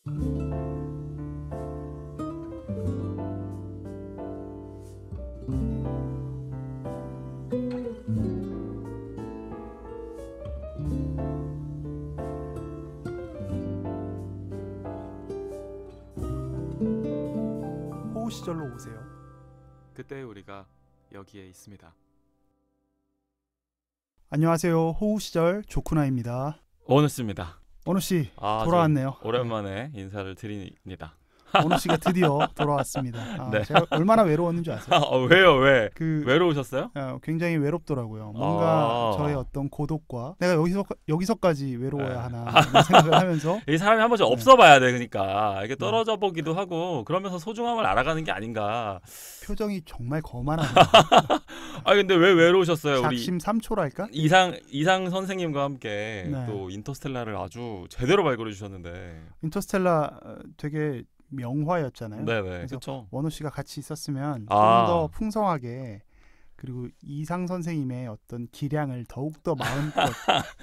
호우 시절로 오세요. 그때 우리가 여기에 있습니다. 안녕하세요. 호우 시절 조쿠나입니다. 원우씨입니다. 원우 씨 돌아왔네요. 오랜만에 인사를 드립니다. 원우 씨가 드디어 돌아왔습니다. 네. 제가 얼마나 외로웠는 줄 아세요? 왜요? 왜? 그 외로우셨어요? 굉장히 외롭더라고요. 뭔가 저의 어떤 고독과 내가 여기서까지 외로워야 하나 이런 생각을 하면서 이 사람이 한 번씩 없어봐야 돼. 그러니까 이게 떨어져 보기도 하고 그러면서 소중함을 알아가는 게 아닌가. 표정이 정말 거만하네요. 아 근데 왜 외로우셨어요? 우리 작심 3초랄까? 이상 선생님과 함께 네. 또 인터스텔라를 아주 제대로 발굴해 주셨는데. 인터스텔라 되게 명화였잖아요. 네네. 그래서 그렇죠. 원우 씨가 같이 있었으면 좀 아. 더 풍성하게 그리고 이상 선생님의 어떤 기량을 더욱더 마음껏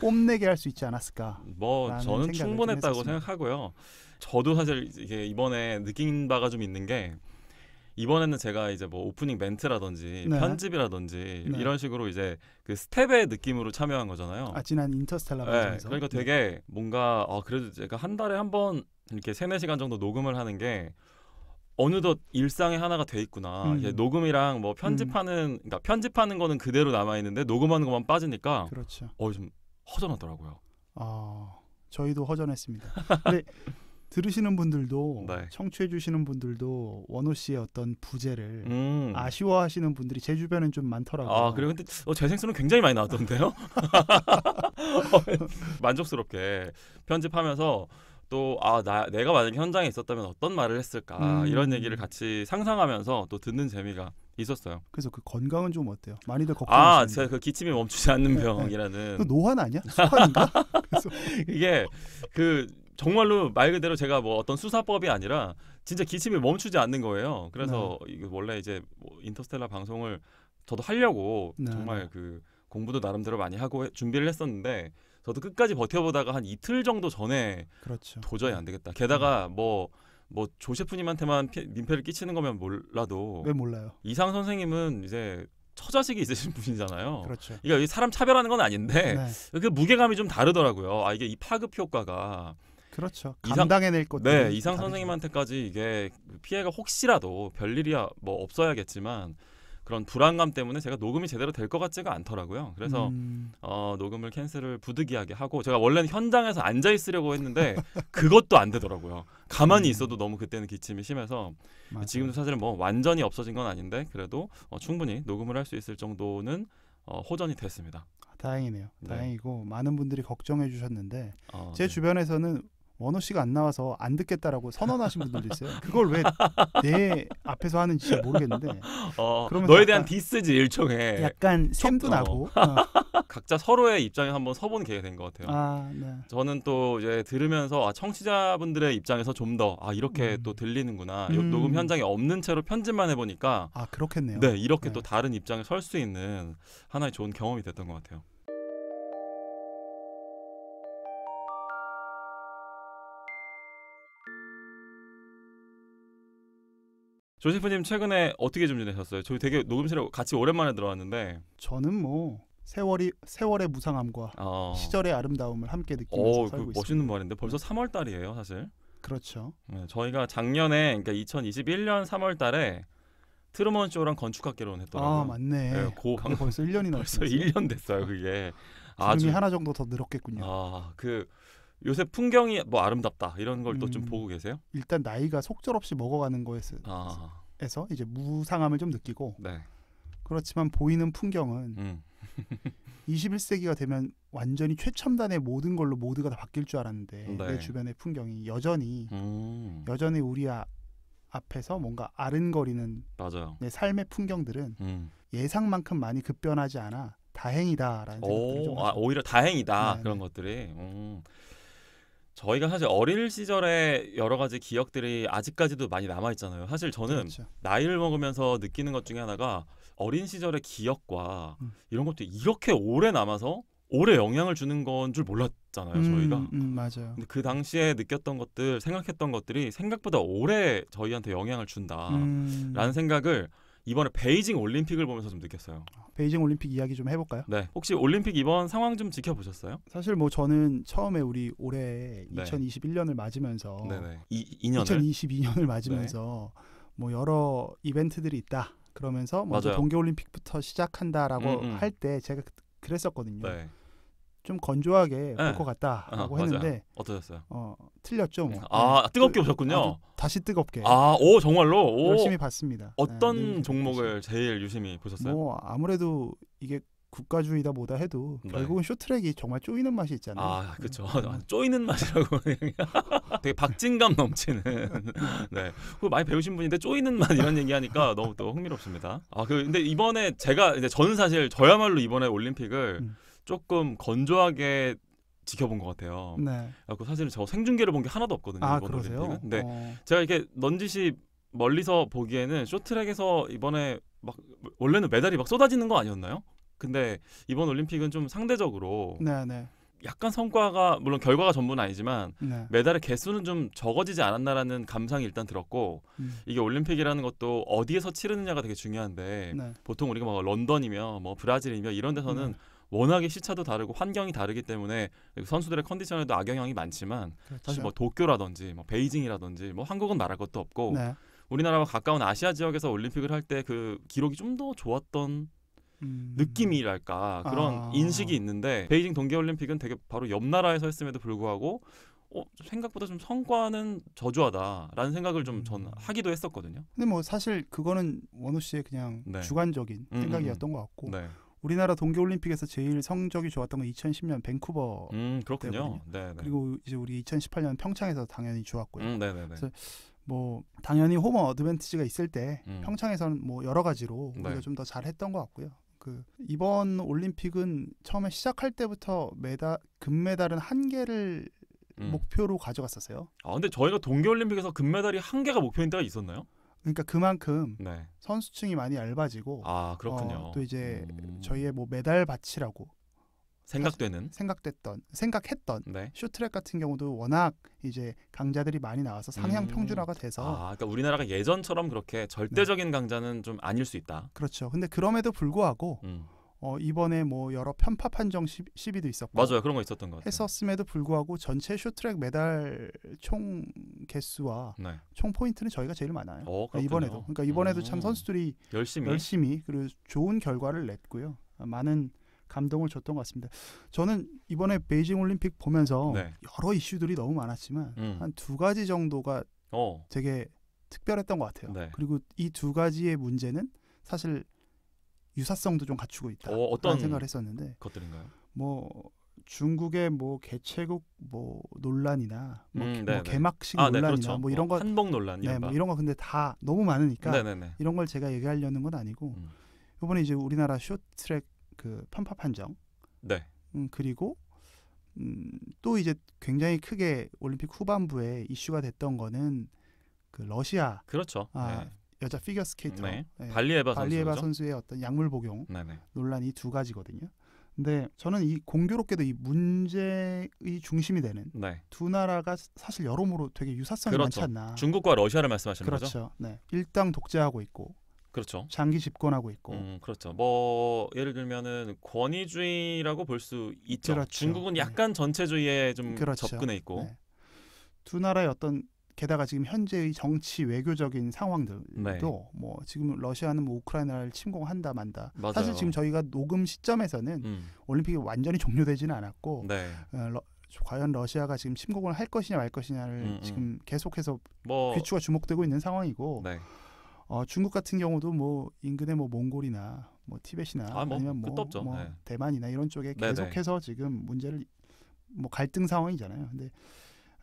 뽐내게 할 수 있지 않았을까. 뭐 라는 저는 생각을 좀 충분했다고 했었습니다. 생각하고요. 저도 사실 이게 이번에 느낀 바가 좀 있는 게 이번에는 제가 이제 뭐 오프닝 멘트라든지 네. 편집이라든지 네. 이런 식으로 이제 그 스텝의 느낌으로 참여한 거잖아요. 지난 인터스텔라 네, 방송에서. 그러니까 되게 뭔가 그래도 제가 한 달에 한 번 이렇게 3-4시간 정도 녹음을 하는 게 어느덧 일상의 하나가 돼 있구나. 이게 녹음이랑 뭐 그러니까 편집하는 거는 그대로 남아 있는데 녹음하는 것만 빠지니까 그렇죠. 좀 허전하더라고요. 저희도 허전했습니다. 근데 들으시는 분들도 네. 청취해 주시는 분들도 원호 씨의 어떤 부재를 아쉬워하시는 분들이 제 주변엔 좀 많더라고요. 그리고 근데 재생수는 굉장히 많이 나왔던데요? 만족스럽게 편집하면서 또 내가 만약에 현장에 있었다면 어떤 말을 했을까 이런 얘기를 같이 상상하면서 또 듣는 재미가 있었어요. 그래서 그 건강은 좀 어때요? 많이들 걱정하시는데. 제가 그 기침이 멈추지 않는 병이라는. 그 노환 아니야? 수환인가? 그래서 이게 그 정말로 말 그대로 제가 뭐 어떤 수사법이 아니라 진짜 기침이 멈추지 않는 거예요. 그래서 이게 원래 이제 뭐 인터스텔라 방송을 저도 하려고 정말 그 공부도 나름대로 많이 하고 준비를 했었는데 저도 끝까지 버텨보다가 한 이틀 정도 전에 그렇죠. 도저히 안 되겠다. 게다가 뭐 조 셰프님한테만 민폐를 끼치는 거면 몰라도 왜 몰라요? 이상 선생님은 이제 처자식이 있으신 분이잖아요. 그렇죠. 그러니까 사람 차별하는 건 아닌데 네. 그 무게감이 좀 다르더라고요. 이게 이 파급 효과가 그렇죠. 감당해낼 것들이 이상 다르죠. 선생님한테까지 이게 피해가 혹시라도 별일이야 뭐 없어야겠지만 그런 불안감 때문에 제가 녹음이 제대로 될 것 같지가 않더라고요. 그래서 녹음을 캔슬을 부득이하게 하고 제가 원래는 현장에서 앉아 있으려고 했는데 그것도 안 되더라고요. 가만히 있어도 너무 그때는 기침이 심해서 맞아요. 지금도 사실은 뭐 완전히 없어진 건 아닌데 그래도 충분히 녹음을 할 수 있을 정도는 호전이 됐습니다. 다행이네요. 네. 다행이고 많은 분들이 걱정해 주셨는데 제 네. 주변에서는 원호 씨가 안 나와서 안 듣겠다라고 선언하신 분들도 있어요. 그걸 왜 내 앞에서 하는지 잘 모르겠는데 너에 대한 디스지 일종의 약간 샘도 나고 각자 서로의 입장에 한번 서보는 계기가 된 것 같아요. 네. 저는 또 이제 들으면서 청취자분들의 입장에서 좀 더 이렇게 또 들리는구나. 녹음 현장에 없는 채로 편집만 해보니까 그렇겠네요. 네, 이렇게 또 다른 입장에 설 수 있는 하나의 좋은 경험이 됐던 것 같아요. 조 셰프님 최근에 어떻게 좀 지내셨어요? 저희 되게 녹음실에 같이 오랜만에 들어왔는데 저는 뭐 세월의 무상함과 시절의 아름다움을 함께 느끼면서 살고 있습니다. 멋있는 말인데 벌써 3월 달이에요, 사실. 그렇죠. 네, 저희가 작년에 그러니까 2021년 3월 달에 트루먼 쇼랑 건축학개론 했더라고요. 맞네. 네, 그게 벌써 1년이나 벌써 1년 됐어요, 그게. 기름이 하나 정도 더 늘었겠군요. 그 요새 풍경이 뭐 아름답다 이런 걸 또 좀 보고 계세요? 일단 나이가 속절없이 먹어가는 거에서 이제 무상함을 좀 느끼고 네. 그렇지만 보이는 풍경은 21세기가 되면 완전히 최첨단의 모든 걸로 모두가 다 바뀔 줄 알았는데 내 주변의 풍경이 여전히 우리 앞에서 뭔가 아른거리는 맞아요. 내 삶의 풍경들은 예상만큼 많이 급변하지 않아 다행이다라는 생각들이 좀 오히려 다행이다. 네네. 그런 것들이. 저희가 사실 어릴 시절의 여러 가지 기억들이 아직까지도 많이 남아 있잖아요. 사실 저는 그렇죠. 나이를 먹으면서 느끼는 것 중에 하나가 어린 시절의 기억과 이런 것도 이렇게 오래 남아서 오래 영향을 주는 건 줄 몰랐잖아요, 저희가. 맞아요. 근데 그 당시에 느꼈던 것들, 생각했던 것들이 생각보다 오래 저희한테 영향을 준다라는 생각을 이번에 베이징 올림픽을 보면서 좀 느꼈어요. 베이징 올림픽 이야기 좀 해볼까요? 네. 혹시 올림픽 이번 상황 좀 지켜보셨어요? 사실 뭐 저는 처음에 우리 올해 2021년을 맞으면서 2022년을 맞으면서 뭐 여러 이벤트들이 있다. 그러면서 먼저 동계올림픽부터 시작한다라고 할 때 제가 그랬었거든요. 네. 좀 건조하게 볼 것 같다라고 했는데 어떠셨어요? 틀렸죠. 뭐. 뜨겁게 보셨군요. 다시 뜨겁게. 오 정말로? 오. 열심히 봤습니다. 어떤 종목을 제일 유심히 보셨어요? 뭐 아무래도 이게 국가주의다 뭐다 해도 결국은 쇼트랙이 정말 쪼이는 맛이 있잖아요. 그렇죠. 쪼이는 맛이라고 되게 박진감 넘치는. 네. 그거 많이 배우신 분인데 쪼이는 맛 이런 얘기하니까 너무 또 흥미롭습니다. 근데 이번에 저는 사실 저야말로 이번에 올림픽을 조금 건조하게 지켜본 것 같아요. 네. 사실은 저 생중계를 본 게 하나도 없거든요. 이번 그러세요? 올림픽은. 근데 제가 이렇게 넌지시 멀리서 보기에는 쇼트랙에서 이번에 막 원래는 메달이 막 쏟아지는 거 아니었나요? 근데 이번 올림픽은 좀 상대적으로 약간 성과가 물론 결과가 전부는 아니지만 메달의 개수는 좀 적어지지 않았나라는 감상이 일단 들었고 이게 올림픽이라는 것도 어디에서 치르느냐가 되게 중요한데 보통 우리가 뭐 런던이며 뭐 브라질이며 이런 데서는 워낙에 시차도 다르고 환경이 다르기 때문에 선수들의 컨디션에도 악영향이 많지만 사실 뭐 도쿄라든지 뭐 베이징이라든지 뭐 한국은 말할 것도 없고 우리나라와 가까운 아시아 지역에서 올림픽을 할 때 그 기록이 좀 더 좋았던 느낌이랄까 그런 인식이 있는데 베이징 동계올림픽은 되게 바로 옆 나라에서 했음에도 불구하고 생각보다 좀 성과는 저조하다라는 생각을 좀 전 하기도 했었거든요. 근데 뭐 사실 그거는 원우 씨의 그냥 주관적인 생각이었던 것 같고 우리나라 동계올림픽에서 제일 성적이 좋았던 건 2010년 밴쿠버 그렇군요. 그리고 이제 우리 2018년 평창에서 당연히 좋았고요. 그래서 뭐 당연히 홈 어드밴티지가 있을 때 평창에서는 뭐 여러 가지로 우리가 좀 더 잘했던 것 같고요. 이번 올림픽은 처음에 시작할 때부터 금메달은 1개를 목표로 가져갔었어요. 근데 저희가 동계올림픽에서 금메달이 1개가 목표인 때가 있었나요? 그러니까 그만큼 선수층이 많이 얇아지고 그렇군요. 또 이제 저희의 뭐 메달 바치라고 생각했던 쇼트랙 같은 경우도 워낙 이제 강자들이 많이 나와서 상향 평준화가 돼서 그러니까 우리나라가 예전처럼 그렇게 절대적인 강자는 좀 아닐 수 있다. 그렇죠. 근데 그럼에도 불구하고 이번에 뭐 여러 편파 판정 시비도 있었고 맞아요. 그런 거 있었던 것 같아요. 했었음에도 불구하고 전체 쇼트랙 메달 총 개수와 총 포인트는 저희가 제일 많아요. 이번에도. 그러니까 이번에도 참 선수들이 열심히 그리고 좋은 결과를 냈고요. 많은 감동을 줬던 것 같습니다. 저는 이번에 베이징 올림픽 보면서 여러 이슈들이 너무 많았지만 한 2가지 정도가 되게 특별했던 것 같아요. 그리고 이 2가지의 문제는 사실 유사성도 좀 갖추고 있다. 어떤 생각을 했었는데 것들인가요? 뭐 중국의 뭐 개최국 뭐 논란이나 뭐 개막식 논란이나 그렇죠. 뭐 이런 거 한복 논란 뭐 이런 거 근데 다 너무 많으니까 이런 걸 제가 얘기하려는 건 아니고 이번에 이제 우리나라 쇼트트랙 편파 판정 그리고 또 이제 굉장히 크게 올림픽 후반부에 이슈가 됐던 거는 러시아 그렇죠. 여자 피겨 스케이터 발리에바 선수의 어떤 약물 복용 논란이 2가지거든요. 근데 저는 이 공교롭게도 이 문제의 중심이 되는 2나라가 사실 여러모로 되게 유사성이 많지 않나. 중국과 러시아를 말씀하시는 거죠? 일당 독재하고 있고 장기 집권하고 있고. 그렇죠. 뭐 예를 들면은 권위주의라고 볼 수 있죠. 중국은 약간 전체주의에 좀 접근해 있고. 2나라의 어떤 게다가 지금 현재의 정치 외교적인 상황들도 뭐 지금 러시아는 뭐 우크라이나를 침공한다 만다. 사실 지금 저희가 녹음 시점에서는 올림픽이 완전히 종료되지는 않았고 과연 러시아가 지금 침공을 할 것이냐 말 것이냐를 지금 계속해서 귀추가 주목되고 있는 상황이고 중국 같은 경우도 뭐 인근의 뭐 몽골이나 뭐 티벳이나 아니면 뭐 대만이나 이런 쪽에 계속해서 지금 문제를 뭐 갈등 상황이잖아요. 근데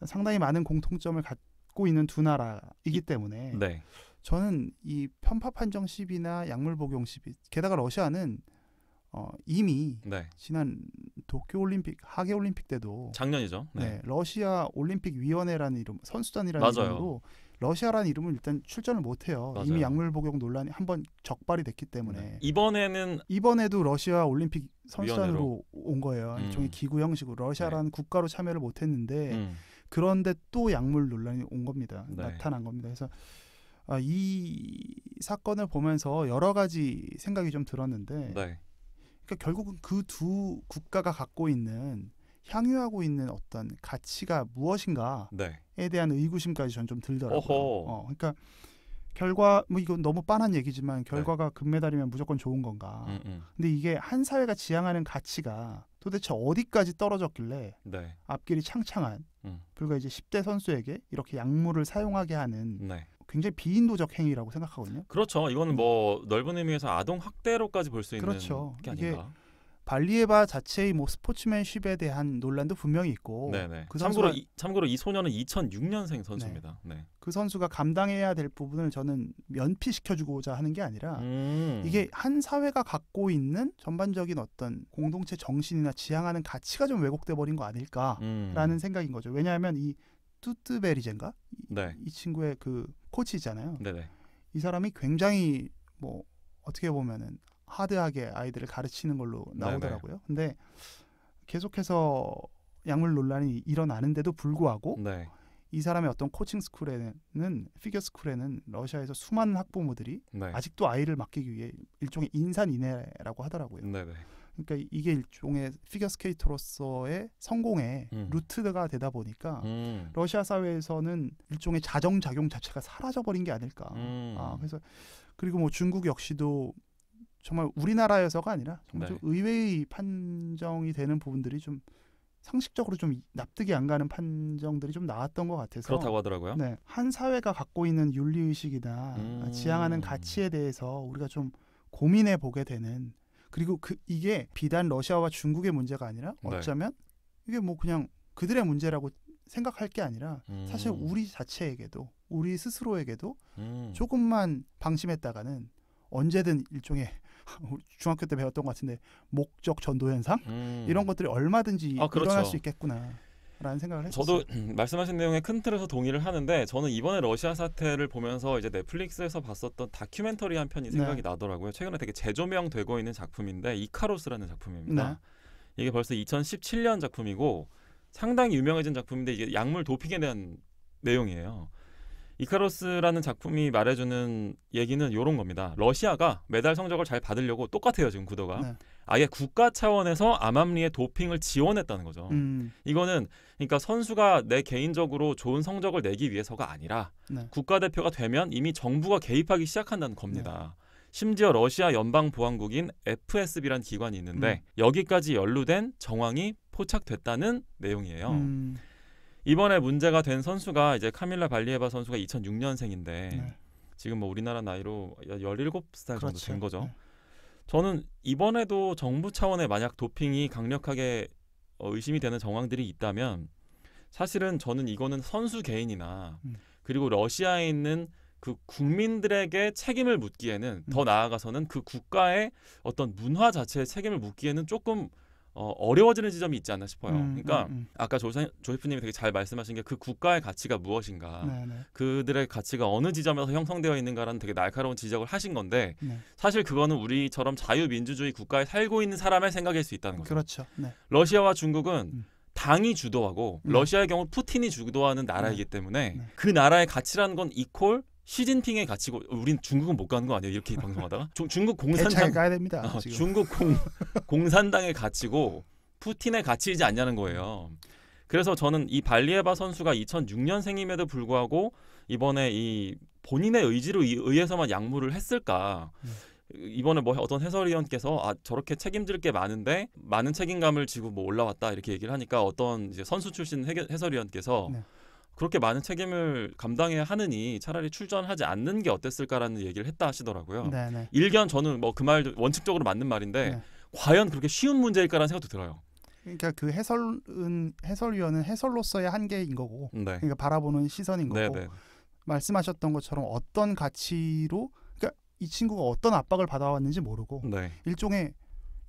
상당히 많은 공통점을 갖고 있는 2나라이기 때문에 저는 이 편파 판정 시비나 약물 복용 시비 게다가 러시아는 이미 지난 도쿄올림픽 하계올림픽 때도 작년이죠. 러시아 올림픽 위원회라는 이름 선수단이라는 이름으로 러시아라는 이름은 일단 출전을 못해요. 맞아요. 이미 약물 복용 논란이 한번 적발이 됐기 때문에. 네. 이번에도 러시아 올림픽 선수단으로 온 거예요. 일종의 기구 형식으로 러시아라는 국가로 참여를 못했는데 그런데 또 약물 논란이 온 겁니다. 나타난 겁니다. 그래서 이 사건을 보면서 여러 가지 생각이 좀 들었는데 그러니까 결국은 그 두 국가가 갖고 있는 향유하고 있는 어떤 가치가 무엇인가에 대한 의구심까지 전 좀 들더라고요. 그러니까 결과 뭐 이건 너무 뻔한 얘기지만 결과가 금메달이면 무조건 좋은 건가? 근데 이게 한 사회가 지향하는 가치가 도대체 어디까지 떨어졌길래 앞길이 창창한 불과 이제 10대 선수에게 이렇게 약물을 사용하게 하는 굉장히 비인도적 행위라고 생각하거든요. 그렇죠. 이거는 뭐 넓은 의미에서 아동 학대로까지 볼 수 있는 게 아닌가. 이게 발리에바 자체의 뭐 스포츠맨십에 대한 논란도 분명히 있고. 그 참고로 이 소녀는 2006년생 선수입니다. 그 선수가 감당해야 될 부분을 저는 면피시켜주고자 하는 게 아니라 이게 한 사회가 갖고 있는 전반적인 어떤 공동체 정신이나 지향하는 가치가 좀 왜곡돼 버린 거 아닐까라는 생각인 거죠. 왜냐하면 이 뚜뜨베리젠가 이 친구의 그 코치잖아요. 이 사람이 굉장히 뭐 어떻게 보면은 하드하게 아이들을 가르치는 걸로 나오더라고요. 근데 계속해서 약물 논란이 일어나는데도 불구하고 이 사람의 어떤 코칭 스쿨에는 피겨 스쿨에는 러시아에서 수많은 학부모들이 아직도 아이를 맡기기 위해 일종의 인산인해라고 하더라고요. 그러니까 이게 일종의 피겨 스케이터로서의 성공의 루트가 되다 보니까 러시아 사회에서는 일종의 자정작용 자체가 사라져버린 게 아닐까. 그래서 그리고 뭐 중국 역시도 정말 우리나라에서가 아니라 정말 좀 의외의 판정이 되는 부분들이 좀 상식적으로 좀 납득이 안 가는 판정들이 좀 나왔던 것 같아서 그렇다고 하더라고요. 한 사회가 갖고 있는 윤리의식이나 지향하는 가치에 대해서 우리가 좀 고민해 보게 되는 그리고 이게 비단 러시아와 중국의 문제가 아니라 어쩌면 이게 뭐 그냥 그들의 문제라고 생각할 게 아니라 사실 우리 자체에게도 우리 스스로에게도 조금만 방심했다가는 언제든 일종의 중학교 때 배웠던 것 같은데 목적 전도 현상 이런 것들이 얼마든지 일어날 수 있겠구나라는 생각을 했었어요. 저도 말씀하신 내용에 큰 틀에서 동의를 하는데 저는 이번에 러시아 사태를 보면서 이제 넷플릭스에서 봤었던 다큐멘터리 한 편이 생각이 나더라고요. 최근에 되게 재조명되고 있는 작품인데 이카로스라는 작품입니다. 이게 벌써 2017년 작품이고 상당히 유명해진 작품인데 이게 약물 도핑에 대한 내용이에요. 이카로스라는 작품이 말해주는 얘기는 이런 겁니다. 러시아가 메달 성적을 잘 받으려고 똑같아요. 지금 구도가. 아예 국가 차원에서 암암리의 도핑을 지원했다는 거죠. 이거는 그러니까 선수가 내 개인적으로 좋은 성적을 내기 위해서가 아니라 국가대표가 되면 이미 정부가 개입하기 시작한다는 겁니다. 심지어 러시아 연방보안국인 FSB라는 기관이 있는데 여기까지 연루된 정황이 포착됐다는 내용이에요. 이번에 문제가 된 선수가 이제 카밀라 발리에바 선수가 2006년생인데 지금 뭐 우리나라 나이로 17살 정도 된 거죠. 저는 이번에도 정부 차원의 만약 도핑이 강력하게 의심이 되는 정황들이 있다면 사실은 저는 이거는 선수 개인이나 그리고 러시아에 있는 그 국민들에게 책임을 묻기에는 더 나아가서는 그 국가의 어떤 문화 자체의 책임을 묻기에는 조금 어려워지는 지점이 있지 않나 싶어요. 그러니까 아까 조이프님이 되게 잘 말씀하신 게 그 국가의 가치가 무엇인가, 그들의 가치가 어느 지점에서 형성되어 있는가라는 되게 날카로운 지적을 하신 건데 사실 그거는 우리처럼 자유민주주의 국가에 살고 있는 사람의 생각일 수 있다는 거죠. 그렇죠. 러시아와 중국은 당이 주도하고 러시아의 경우 푸틴이 주도하는 나라이기 때문에 그 나라의 가치라는 건 이퀄 시진핑의 가치고 우린 중국은 못 가는 거 아니에요? 이렇게 방송하다가 중국 공산당 가야 됩니다. 중국 공산당의 가치고 푸틴의 가치이지 않냐는 거예요. 그래서 저는 이 발리에바 선수가 2006년생임에도 불구하고 이번에 이 본인의 의지로 의해서만 약물을 했을까? 이번에 뭐 어떤 해설위원께서 저렇게 책임질 게 많은데 많은 책임감을 지고 뭐 올라왔다 이렇게 얘기를 하니까 어떤 이제 선수 출신 해설위원께서 그렇게 많은 책임을 감당해야 하느니 차라리 출전하지 않는 게 어땠을까라는 얘기를 했다 하시더라고요. 일견 저는 뭐 그 말 원칙적으로 맞는 말인데 과연 그렇게 쉬운 문제일까라는 생각도 들어요. 그러니까 그 해설위원은 해설로서의 한계인 거고, 그러니까 바라보는 시선인 거고, 말씀하셨던 것처럼 어떤 가치로, 그러니까 이 친구가 어떤 압박을 받아왔는지 모르고 일종의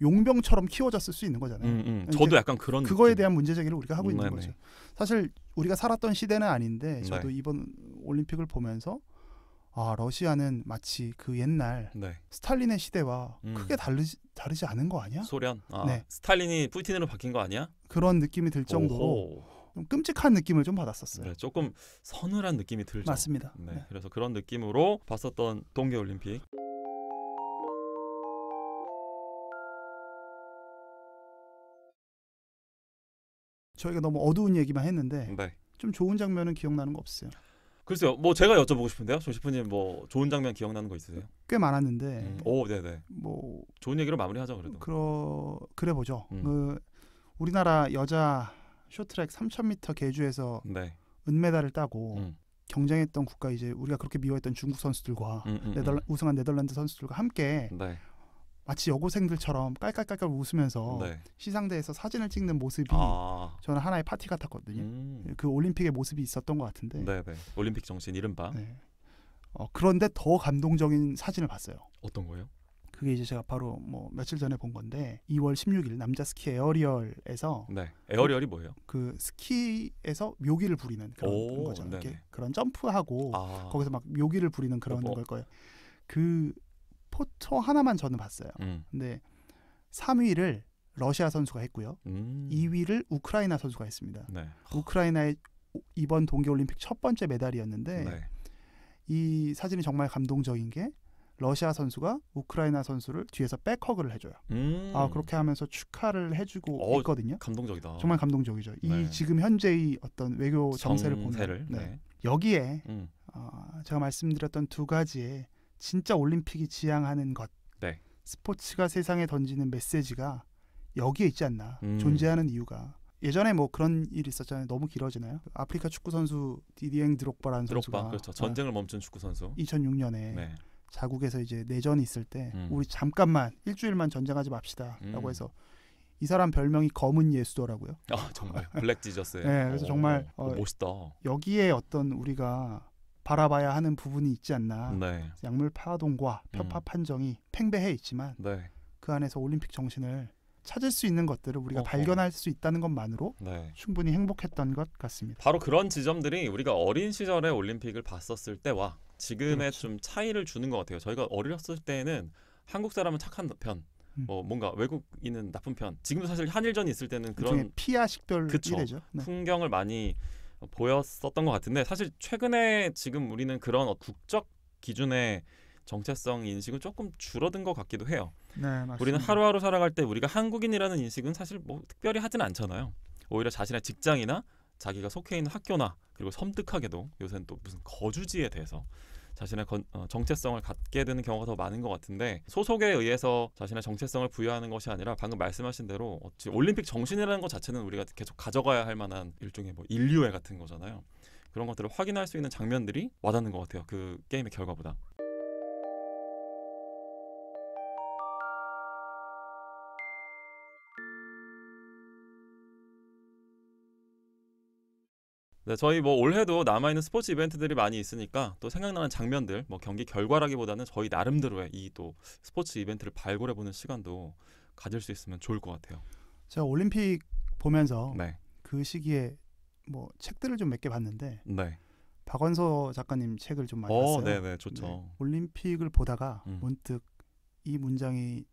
용병처럼 키워졌을 수 있는 거잖아요. 저도 약간 그런 그거에 대한 문제 제기를 우리가 하고 있는 거죠. 사실 우리가 살았던 시대는 아닌데 저도 이번 올림픽을 보면서 아, 러시아는 마치 그 옛날 네. 스탈린의 시대와 크게 다르지 않은 거 아니야? 소련? 아, 네. 스탈린이 푸틴으로 바뀐 거 아니야? 그런 느낌이 들 정도로 좀 끔찍한 느낌을 좀 받았었어요. 네, 조금 서늘한 느낌이 들죠. 맞습니다. 네, 네. 그래서 그런 느낌으로 봤었던 동계올림픽. 저희가 너무 어두운 얘기만 했는데 네. 좀 좋은 장면은 기억나는 거 없어요? 글쎄요, 뭐 제가 여쭤보고 싶은데요, 조시프님 뭐 좋은 장면 기억나는 거 있으세요? 꽤 많았는데. 오, 네네. 뭐 좋은 얘기로 마무리하죠, 그래도. 그래 보죠. 그 우리나라 여자 쇼트트랙 3000m 계주에서 네. 은메달을 따고 경쟁했던 국가 이제 우리가 그렇게 미워했던 중국 선수들과 우승한 네덜란드 선수들과 함께 네. 마치 여고생들처럼 깔깔깔깔 웃으면서 네. 시상대에서 사진을 찍는 모습이 저는 하나의 파티 같았거든요. 그 올림픽의 모습이 있었던 것 같은데. 네, 네. 올림픽 정신 이른바. 네. 그런데 더 감동적인 사진을 봤어요. 어떤 거예요? 그게 이제 제가 바로 뭐 며칠 전에 본 건데 2월 16일 남자 스키 에어리얼에서. 네. 에어리얼이 뭐예요? 그 스키에서 묘기를 부리는 그런 거죠. 이렇게 그런 점프하고 거기서 막 묘기를 부리는 그런 걸 거예요. 그 포토 하나만 저는 봤어요. 근데 3위를 러시아 선수가 했고요. 2위를 우크라이나 선수가 했습니다. 네. 우크라이나의 이번 동계올림픽 첫 번째 메달이었는데 네. 이 사진이 정말 감동적인 게 러시아 선수가 우크라이나 선수를 뒤에서 백허그를 해줘요. 그렇게 하면서 축하를 해주고 있거든요. 감동적이다. 정말 감동적이죠. 네. 이 지금 현재의 어떤 외교 정세를 보면 네. 여기에 제가 말씀드렸던 두 가지의 진짜 올림픽이 지향하는 것, 네. 스포츠가 세상에 던지는 메시지가 여기에 있지 않나. 존재하는 이유가. 예전에 뭐 그런 일이 있었잖아요. 너무 길어지나요? 아프리카 축구 선수 디디엥 드록바라는 선수가 그렇죠. 전쟁을 멈춘 축구 선수. 2006년에 네. 자국에서 이제 내전이 있을 때 우리 잠깐만 일주일만 전쟁하지 맙시다라고 해서 이 사람 별명이 검은 예수더라고요. 정말 블랙 지저스예요. 네, 그래서 정말 멋있다. 여기에 어떤 우리가 바라봐야 하는 부분이 있지 않나. 네. 약물 파동과 편파 판정이 팽배해 있지만 네. 그 안에서 올림픽 정신을 찾을 수 있는 것들을 우리가 발견할 수 있다는 것만으로 충분히 행복했던 것 같습니다. 바로 그런 지점들이 우리가 어린 시절에 올림픽을 봤었을 때와 지금의 좀 차이를 주는 것 같아요. 저희가 어렸을 때는 한국 사람은 착한 편, 뭔가 외국인은 나쁜 편. 지금도 사실 한일전이 있을 때는 그런 피아 식별이죠. 풍경을 많이 보였었던 것 같은데 사실 최근에 지금 우리는 그런 국적 기준의 정체성 인식은 조금 줄어든 것 같기도 해요. 네, 맞습니다. 우리는 하루하루 살아갈 때 우리가 한국인이라는 인식은 사실 뭐 특별히 하진 않잖아요. 오히려 자신의 직장이나 자기가 속해 있는 학교나 그리고 섬뜩하게도 요새는 또 무슨 거주지에 대해서 자신의 정체성을 갖게 되는 경우가 더 많은 것 같은데 소속에 의해서 자신의 정체성을 부여하는 것이 아니라 방금 말씀하신 대로 올림픽 정신이라는 것 자체는 우리가 계속 가져가야 할 만한 일종의 뭐 인류애 같은 거잖아요. 그런 것들을 확인할 수 있는 장면들이 와닿는 것 같아요. 그 게임의 결과보다. 네, 저희 뭐 올해도 남아있는 스포츠 이벤트들이 많이 있으니까 또 생각나는 장면들, 뭐 경기 결과라기보다는 저희 나름대로의 이 또 스포츠 이벤트를 발굴해보는 시간도 가질 수 있으면 좋을 것 같아요. 제가 올림픽 보면서 그 시기에 뭐 책들을 좀 몇 개 봤는데 박원서 작가님 책을 좀 많이 봤어요. 네네, 좋죠. 올림픽을 보다가 문득 이 문장이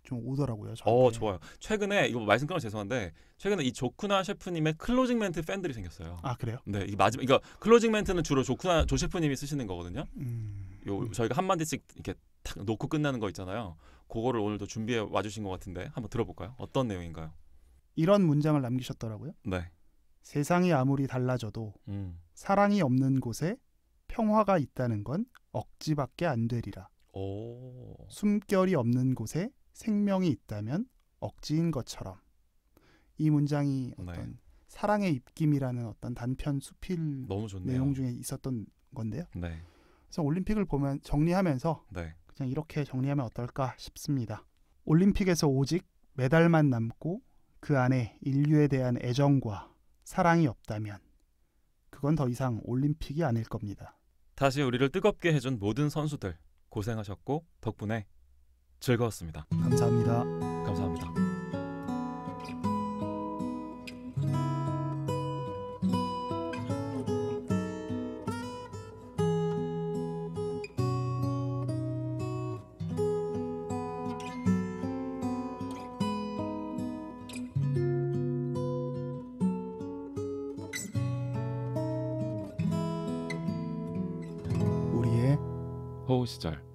좀 오더라고요. 좋아요. 최근에 이거 말씀 끊어 죄송한데 최근에 이 조쿠나 셰프님의 클로징 멘트 팬들이 생겼어요. 그래요? 네, 이게 마지막 이거 클로징 멘트는 주로 조 셰프님이 쓰시는 거거든요. 저희가 한 마디씩 이렇게 탁 놓고 끝나는 거 있잖아요. 그거를 오늘도 준비해 와주신 것 같은데 한번 들어볼까요? 어떤 내용인가요? 이런 문장을 남기셨더라고요. 네. 세상이 아무리 달라져도 사랑이 없는 곳에 평화가 있다는 건 억지밖에 안 되리라. 숨결이 없는 곳에 생명이 있다면 억지인 것처럼. 이 문장이 어떤 사랑의 입김이라는 어떤 단편 수필 내용 중에 있었던 건데요. 그래서 올림픽을 보면 정리하면서 그냥 이렇게 정리하면 어떨까 싶습니다. 올림픽에서 오직 메달만 남고 그 안에 인류에 대한 애정과 사랑이 없다면 그건 더 이상 올림픽이 아닐 겁니다. 다시 우리를 뜨겁게 해준 모든 선수들 고생하셨고 덕분에 즐거웠습니다. 감사합니다. 감사합니다. 호우 시절